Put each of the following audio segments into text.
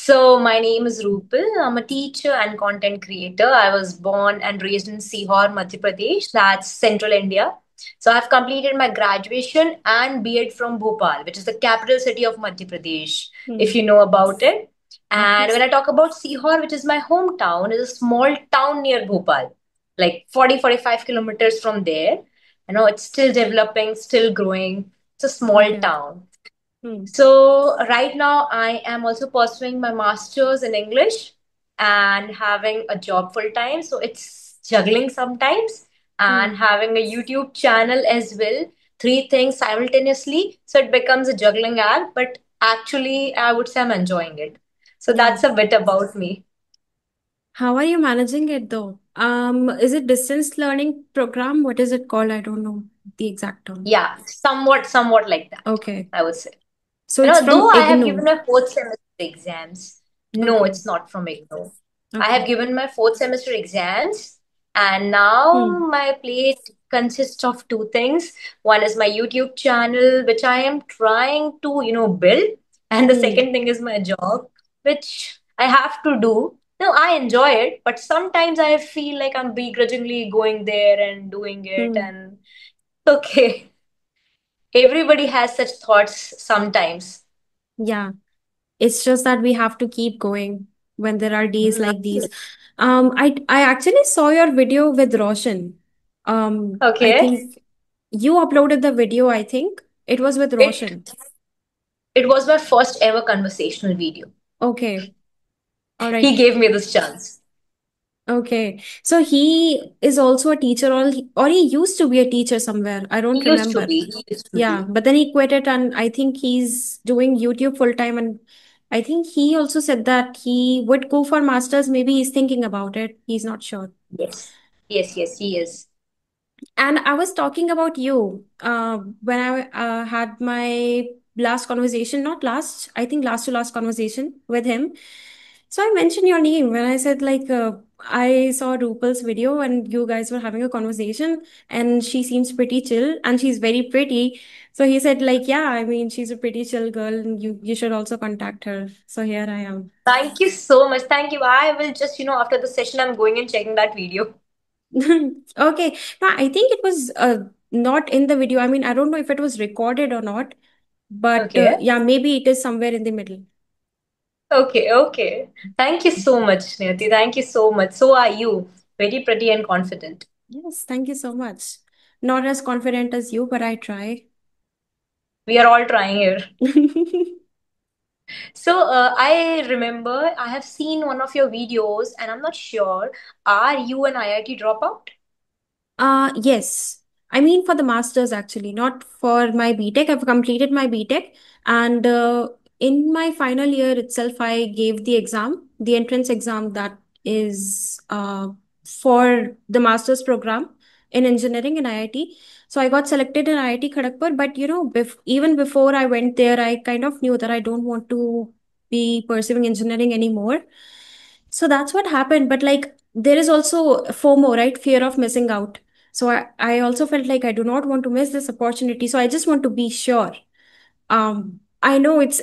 So, my name is Rupal. I'm a teacher and content creator. I was born and raised in Sihor, Madhya Pradesh. That's central India. So, I've completed my graduation and BEd from Bhopal, which is the capital city of Madhya Pradesh, if Hmm. you know about it. Of And course. when I talk about Sihor, which is my hometown, is a small town near Bhopal, like 40-45 kilometers from there. It's still developing, still growing. It's a small Okay. town. Hmm. So right now I am also pursuing my master's in English and having a job full time. So it's juggling sometimes and Hmm. having a YouTube channel as well. Three things simultaneously. So it becomes a juggling act, but actually I would say I'm enjoying it. So Yeah. that's a bit about me. How are you managing it though? Is it distance learning program? What is it called? I don't know the exact term. Yeah, somewhat like that, Okay. I would say. So it's Though from I have given IGNOU. my fourth semester exams, no, Okay. it's not from IGNOU. I have Okay. given my fourth semester exams, and now Hmm. my plate consists of two things. One is my YouTube channel, which I am trying to, build, and the Hmm. second thing is my job, which I have to do. No, I enjoy it, but sometimes I feel like I'm begrudgingly going there and doing it, Hmm. and okay, everybody has such thoughts sometimes. Yeah. It's just that we have to keep going when there are days Mm. like these. I actually saw your video with Roshan. I Okay. think you uploaded the video, I think. It was with It Roshan. it was my first ever conversational video. Okay. All right. He gave me this chance. Okay. So he is also a teacher, or he used to be a teacher somewhere. I don't He used to remember. be. He used to Yeah, be. but then he quit it, and I think he's doing YouTube full time. And I think he also said that he would go for masters. Maybe he's thinking about it. He's not sure. Yes. Yes, yes, he is. And I was talking about you when I had my last conversation, not last, I think last to last conversation with him. So I mentioned your name when I said, like, I saw Rupal's video and you guys were having a conversation, and she seems pretty chill and she's very pretty. So he said, like, yeah, I mean, she's a pretty chill girl and you should also contact her. So here I am. Thank you so much. Thank you. I will just, after the session, I'm going and checking that video. Okay. No, I think it was not in the video. I mean, I don't know if it was recorded or not, but Okay. yeah, maybe it is somewhere in the middle. Okay, okay. Thank you so much, Niyati. Thank you so much. So are you. Very pretty and confident. Yes, thank you so much. Not as confident as you, but I try. We are all trying here. So I remember I have seen one of your videos, and I'm not sure. Are you an IIT dropout? Yes. I mean, for the masters, actually, not for my BTech. I've completed my BTech, and in my final year itself, I gave the exam, the entrance exam that is for the master's program in engineering in IIT. So I got selected in IIT Kharagpur, but even before I went there, I kind of knew that I don't want to be pursuing engineering anymore. So that's what happened. But like, there is also FOMO, right? Fear of missing out. So I also felt like I do not want to miss this opportunity. So I just want to be sure. I know it's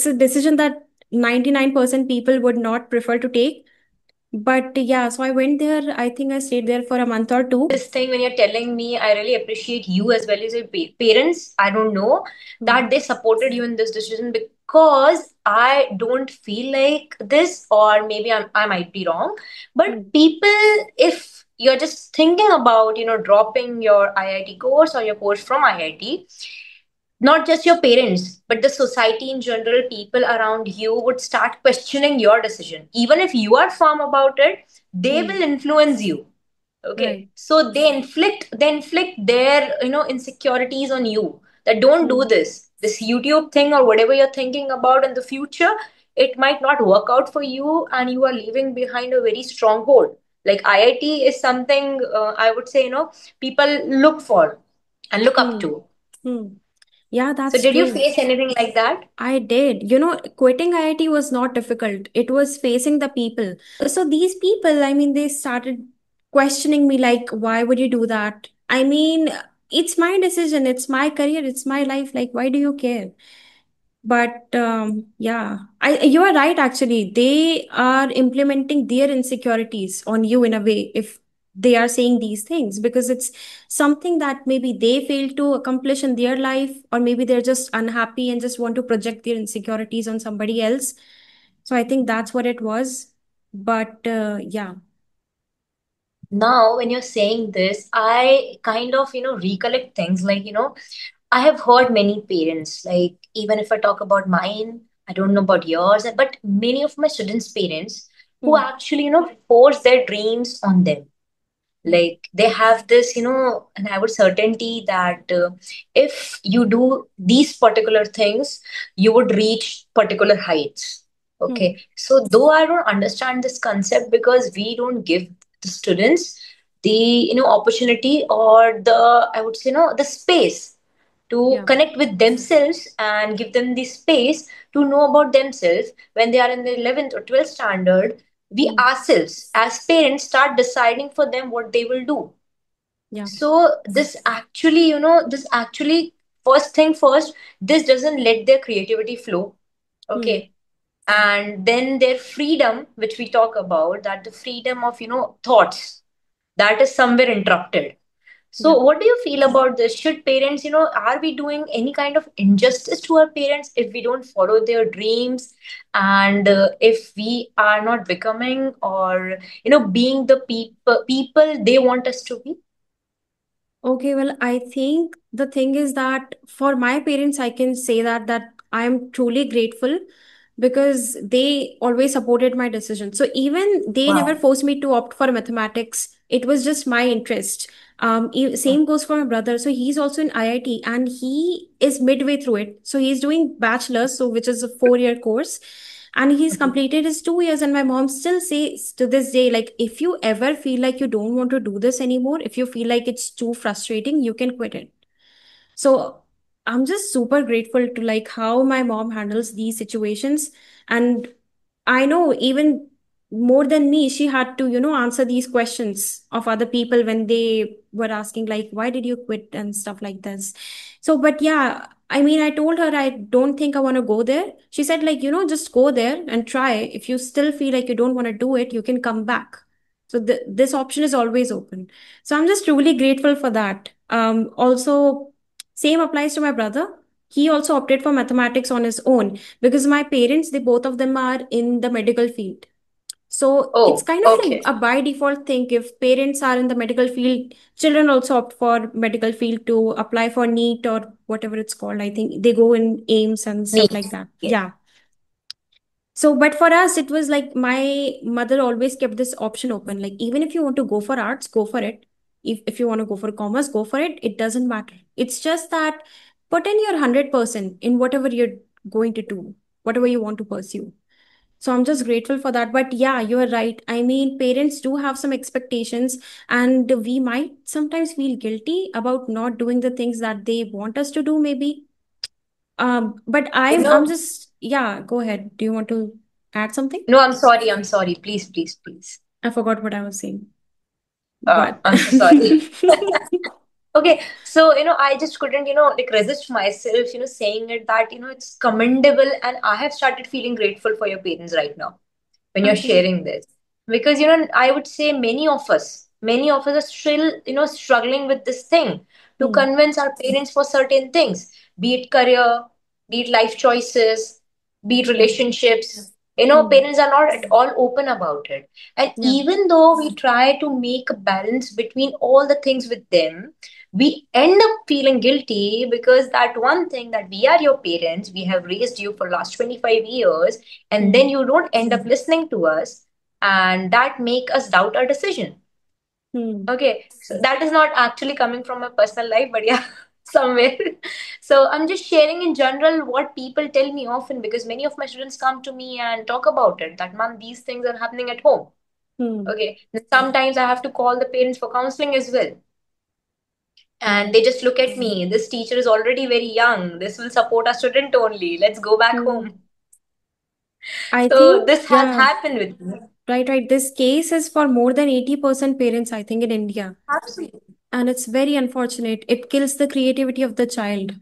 a decision that 99% people would not prefer to take. But yeah, so I went there. I think I stayed there for a month or two. This thing when you're telling me, I really appreciate you as well as your parents. I don't know Hmm. that they supported you in this decision because I don't feel like this, or maybe I might be wrong. But Hmm. people, if you're just thinking about, dropping your IIT course or your course from IIT, not just your parents, but the society in general, people around you would start questioning your decision. Even if you are firm about it, they Hmm. will influence you. Right. Okay, so they inflict their insecurities on you, that don't do Hmm. this YouTube thing or whatever you're thinking about in the future. It might not work out for you, and you are leaving behind a very strong hold. Like IIT is something, I would say, people look for and look up Hmm. to. Hmm. Yeah, So that's did you true. face anything like that? I did. Quitting IIT was not difficult. It was facing the people. So these people, I mean, they started questioning me like, why would you do that? I mean, it's my decision, it's my career, it's my life. Like, why do you care? But yeah, you are right actually. They are implementing their insecurities on you in a way if they are saying these things, because it's something that maybe they fail to accomplish in their life, or maybe they're just unhappy and just want to project their insecurities on somebody else. So I think that's what it was. But yeah. Now, when you're saying this, I kind of, recollect things like, I have heard many parents, like even if I talk about mine, I don't know about yours, but many of my students' parents who Hmm. actually, force their dreams on them. Yeah. Like they have this, and I would certainty that if you do these particular things, you would reach particular heights. Hmm. Okay. So though I don't understand this concept because we don't give the students the, opportunity or the, I would say, the space to Yeah. connect with themselves and give them the space to know about themselves when they are in the 11th or 12th standard. We Hmm. ourselves as parents start deciding for them what they will do. Yeah. So this actually, first thing first, this doesn't let their creativity flow. Hmm. Okay. And then their freedom, which we talk about, that the freedom of thoughts, that is somewhere interrupted. So, Yeah. what do you feel about this? Should parents, are we doing any kind of injustice to our parents if we don't follow their dreams, and if we are not becoming or being the people they want us to be? Okay, well, I think the thing is that for my parents, I can say that I am truly grateful because they always supported my decision. So even they never Wow. forced me to opt for mathematics. It was just my interest. Same goes for my brother. So he's also in IIT and he is midway through it. So he's doing bachelor's, so which is a 4 year course, and he's Mhm. completed his 2 years. And my mom still says to this day, like, if you ever feel like you don't want to do this anymore, if you feel like it's too frustrating, you can quit it. So I'm just super grateful to like how my mom handles these situations. And I know even more than me, she had to, answer these questions of other people when they were asking, like, why did you quit and stuff like this. So, but yeah, I mean, I told her I don't think I want to go there. She said, like, just go there and try. If you still feel like you don't want to do it, you can come back. So this option is always open. So I'm just truly grateful for that. Also, same applies to my brother. He also opted for mathematics on his own because my parents, they both of them are in the medical field. So it's Oh, kind of like okay. a by default thing. If parents are in the medical field, children also opt for medical field to apply for NEET or whatever it's called. I think they go in AIMS and stuff like Neat. that. Yeah. Yeah. So, but for us, it was like my mother always kept this option open. Like, even if you want to go for arts, go for it. If you want to go for commerce, go for it. It doesn't matter. It's just that put in your 100% in whatever you're going to do, whatever you want to pursue. So I'm just grateful for that. But yeah, you're right. I mean, parents do have some expectations, and we might sometimes feel guilty about not doing the things that they want us to do, maybe. But You I'm know, just, yeah, go ahead. Do you want to add something? no, I'm sorry. I'm sorry. Please, please, please. I forgot what I was saying. But I'm so sorry. Okay, so I just couldn't, like resist myself, saying it that, it's commendable, and I have started feeling grateful for your parents right now when you're okay. sharing this. Because, I would say many of us are still, struggling with this thing to Hmm. convince our parents for certain things, be it career, be it life choices, be it Yeah. relationships. Hmm. Parents are not at all open about it. And Yeah. even though we try to make a balance between all the things with them, we end up feeling guilty because that one thing, that we are your parents, we have raised you for last 25 years, and then Hmm. you don't end up listening to us, and that make us doubt our decision. Hmm. Okay, so that is not actually coming from my personal life, but yeah, somewhere. So I'm just sharing in general what people tell me often, because many of my students come to me and talk about it, that man, these things are happening at home. Hmm. Okay, sometimes I have to call the parents for counseling as well, and they just look at me, this teacher is already very young, this will support our student only, let's go back Hmm. home. I So think, this has yeah, happened with me. right, right. This case is for more than 80% parents, I think, in India. Absolutely. And it's very unfortunate. It kills the creativity of the child.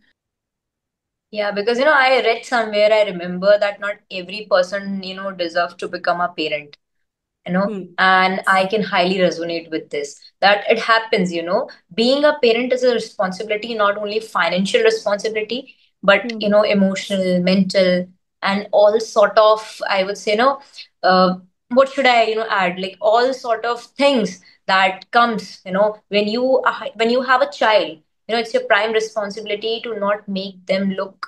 Yeah, because I read somewhere, I remember that not every person deserves to become a parent. Hmm. And I can highly resonate with this, that it happens. Being a parent is a responsibility, not only financial responsibility, but Hmm. emotional, mental, and all sort of, I would say, uh, what should I add, like all sort of things that comes when you have a child. It's your prime responsibility to not make them look,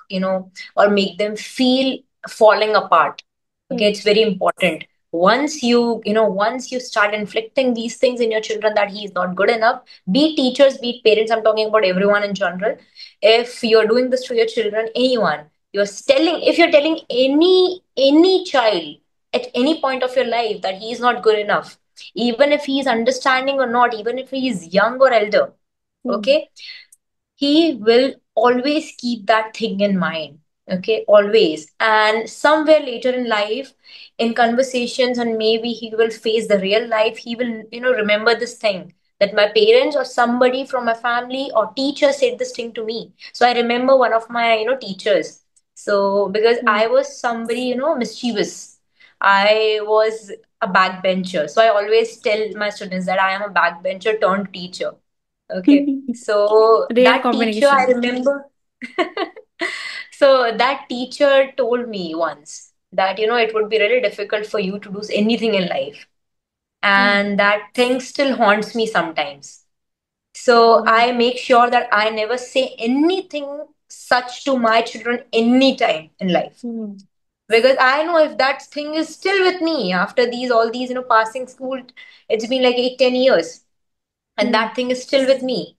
or make them feel falling apart. Okay, Hmm. it's very important. Once you start inflicting these things in your children, that he is not good enough, be it teachers, be it parents, I'm talking about everyone in general. If you're doing this to your children, anyone, if you're telling any child at any point of your life that he is not good enough, even if he is understanding or not, even if he is young or elder, Hmm. okay, he will always keep that thing in mind. Okay, always. And somewhere later in life, in conversations, and maybe he will face the real life, he will remember this thing, that my parents or somebody from my family or teacher said this thing to me. So I remember one of my teachers. So because Hmm. I was somebody mischievous, I was a backbencher, so I always tell my students that I am a backbencher turned teacher. Okay, so Rare that teacher, I combination. remember. So that teacher told me once that it would be really difficult for you to do anything in life, Hmm. and that thing still haunts me sometimes. So Hmm. I make sure that I never say anything such to my children anytime in life, Hmm. because I know if that thing is still with me after these passing school, it's been like 8-10 years, and Hmm. that thing is still with me,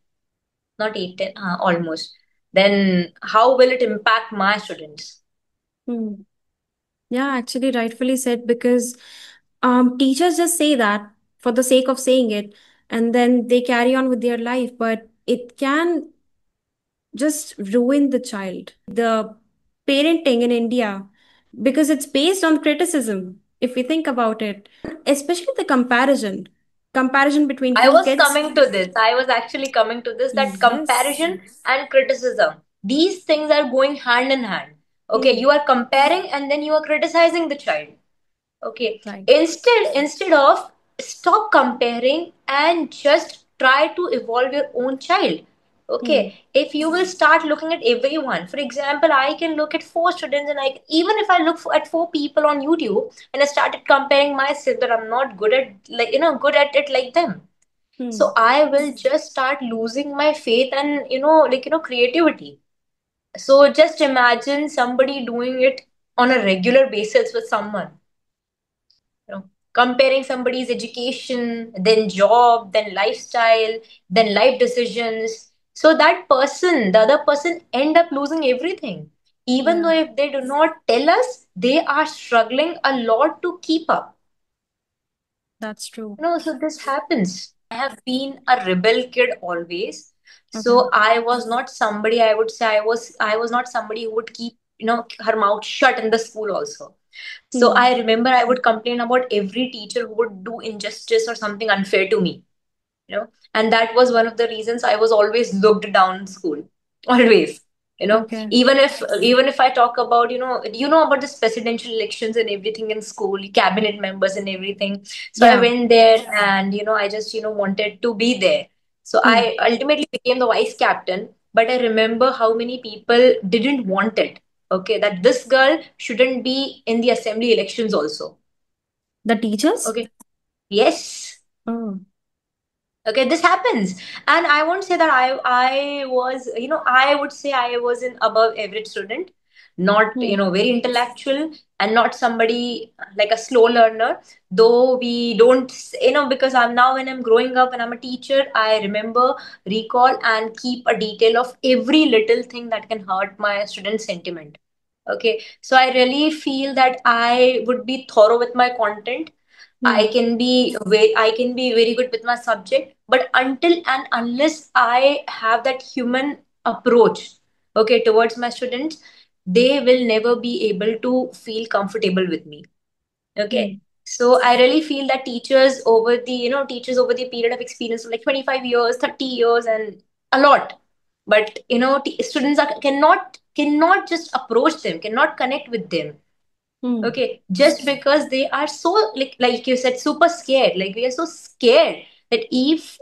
not 8, 10, almost, then how will it impact my students? Hmm. Yeah, actually, rightfully said, because teachers just say that for the sake of saying it, and then they carry on with their life, but it can just ruin the child. The parenting in India, because it's based on criticism, if we think about it, especially the comparison between I two was kids. coming to this. I was actually coming to this, that Yes. comparison and criticism. These things are going hand in hand. Okay, Hmm. you are comparing and then you are criticizing the child. Okay. Right. Instead of, stop comparing and just try to evolve your own child. Hmm. Okay. If you will start looking at everyone, for example, I can look at four students, and even if I look at four people on YouTube and I started comparing myself that I'm not good at, like, good at it like them. Hmm. So I will just start losing my faith and, creativity. So just imagine somebody doing it on a regular basis with someone, comparing somebody's education, then job, then lifestyle, then life decisions. So that person, the other person, end up losing everything. Even Yeah, though if they do not tell us, they are struggling a lot to keep up. that's true. So this happens. I have been a rebel kid always. Okay. So I was not somebody, I would say, I was not somebody who would keep, her mouth shut in the school also. So Hmm. I remember I would complain about every teacher who would do injustice or something unfair to me, and that was one of the reasons I was always looked down in school. Always. Okay. Even if I talk about, about this presidential elections and everything in school, cabinet members and everything. So I Yeah. went there, and I just wanted to be there. So Hmm. I ultimately became the vice captain, but I remember how many people didn't want it. Okay, that this girl shouldn't be in the assembly elections also. The teachers? Okay. Yes. Oh. Okay, this happens. And I won't say that I was, I would say I was an above average student, not, Hmm. very intellectual, and not somebody like a slow learner. Though we don't, because I'm now, when I'm growing up and I'm a teacher, I remember, recall, and keep a detail of every little thing that can hurt my student sentiment. Okay, so I really feel that I would be thorough with my content. Hmm. I can be very good with my subject, but until and unless I have that human approach, okay, towards my students, they will never be able to feel comfortable with me. Okay. Hmm. So I really feel that teachers over the period of experience of like 25 years, 30 years, and a lot. But students cannot just approach them, cannot connect with them. Hmm. Okay, just because they are so, like you said, super scared. Like we are so scared that if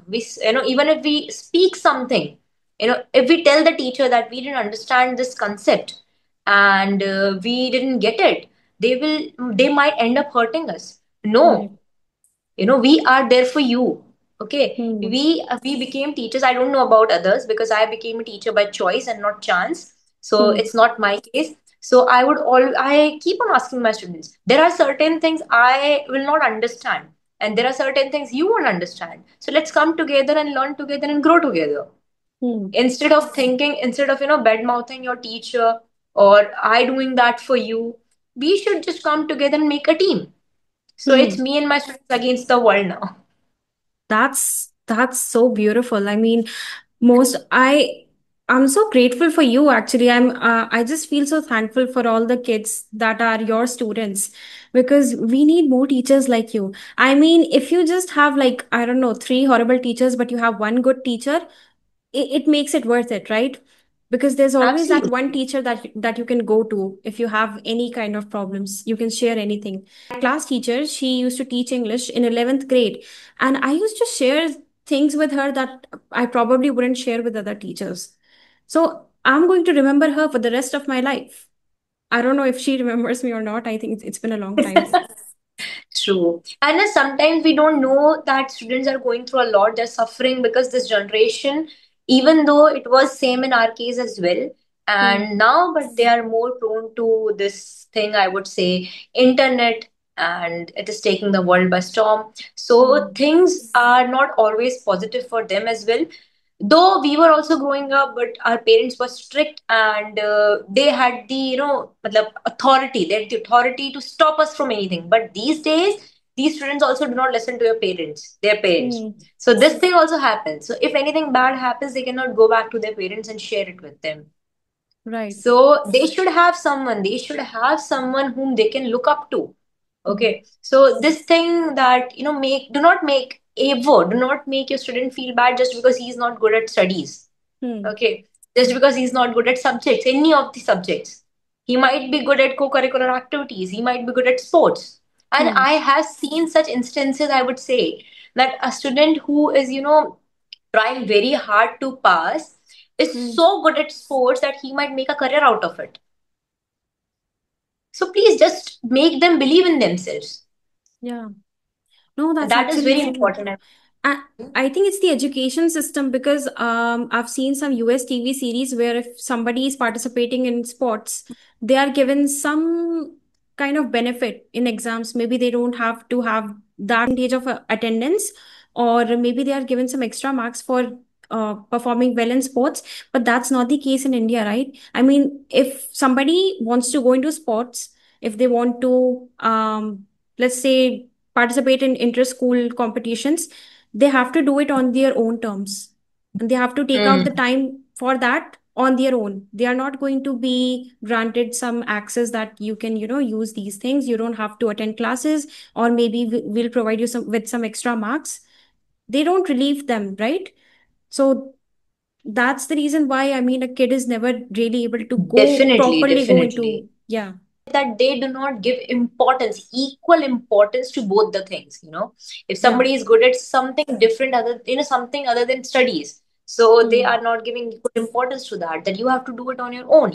we even if we speak something, if we tell the teacher that we didn't understand this concept and we didn't get it, they might end up hurting us. No, Right. we are there for you. Okay, Hmm. we became teachers. I don't know about others because I became a teacher by choice and not chance, so Hmm. it's not my case. So I keep on asking my students, there are certain things I will not understand, and there are certain things you won't understand, so let's come together and learn together and grow together. Hmm. Instead of bad mouthing your teacher or I doing that for you, we should just come together and make a team. So it's Hmm. me and my students against the world now. That's so beautiful. I mean, most I'm so grateful for you actually. I just feel so thankful for all the kids that are your students, because we need more teachers like you. I mean, if you just have, like, I don't know, three horrible teachers but you have one good teacher, it makes it worth it, right? Because there's always that one Absolutely. teacher that you can go to if you have any kind of problems. You can share anything. My class teacher, she used to teach English in 11th grade, and I used to share things with her that I probably wouldn't share with other teachers. So I'm going to remember her for the rest of my life. I don't know if she remembers me or not. I think it's been a long time. True. And then sometimes we don't know that students are going through a lot. They're suffering because this generation, even though it was same in our case as well, Hmm. and now, but they are more prone to this thing, I would say, internet, and it is taking the world by storm. So Hmm. things are not always positive for them as well. Though we were also growing up, but our parents were strict and they had the matlab, authority. They had the authority to stop us from anything. But these days, these students also do not listen to their parents. Hmm. So this thing also happens. So if anything bad happens, they cannot go back to their parents and share it with them. Right. So they should have someone whom they can look up to. Hmm. Okay. So this thing that, do not make your student feel bad just because he's not good at studies. Hmm. Okay. Just because he's not good at subjects, any of the subjects. He might be good at co-curricular activities. He might be good at sports. And Hmm. I have seen such instances, I would say, that a student who is, trying very hard to pass is Hmm. so good at sports that he might make a career out of it. So please just make them believe in themselves. Yeah. No, that's That is very actually true. important. I, I think it's the education system, because I've seen some US TV series where if somebody is participating in sports, they are given some kind of benefit in exams. Maybe they don't have to have that percentage of attendance, or maybe they are given some extra marks for performing well in sports. But that's not the case in India, right? I mean, if somebody wants to go into sports, if they want to, let's say, participate in inter-school competitions, they have to do it on their own terms, and they have to take out the Mm. time for that on their own. They are not going to be granted some access that you can, use these things. You don't have to attend classes, or maybe we'll provide you some with some extra marks. They don't relieve them, right? So that's the reason why, I mean, a kid is never really able to Definitely, properly go definitely. into, yeah. That they do not give equal importance to both the things. If Yeah. somebody is good at something different, something other than studies, so they Hmm. are not giving equal importance to that, that you have to do it on your own.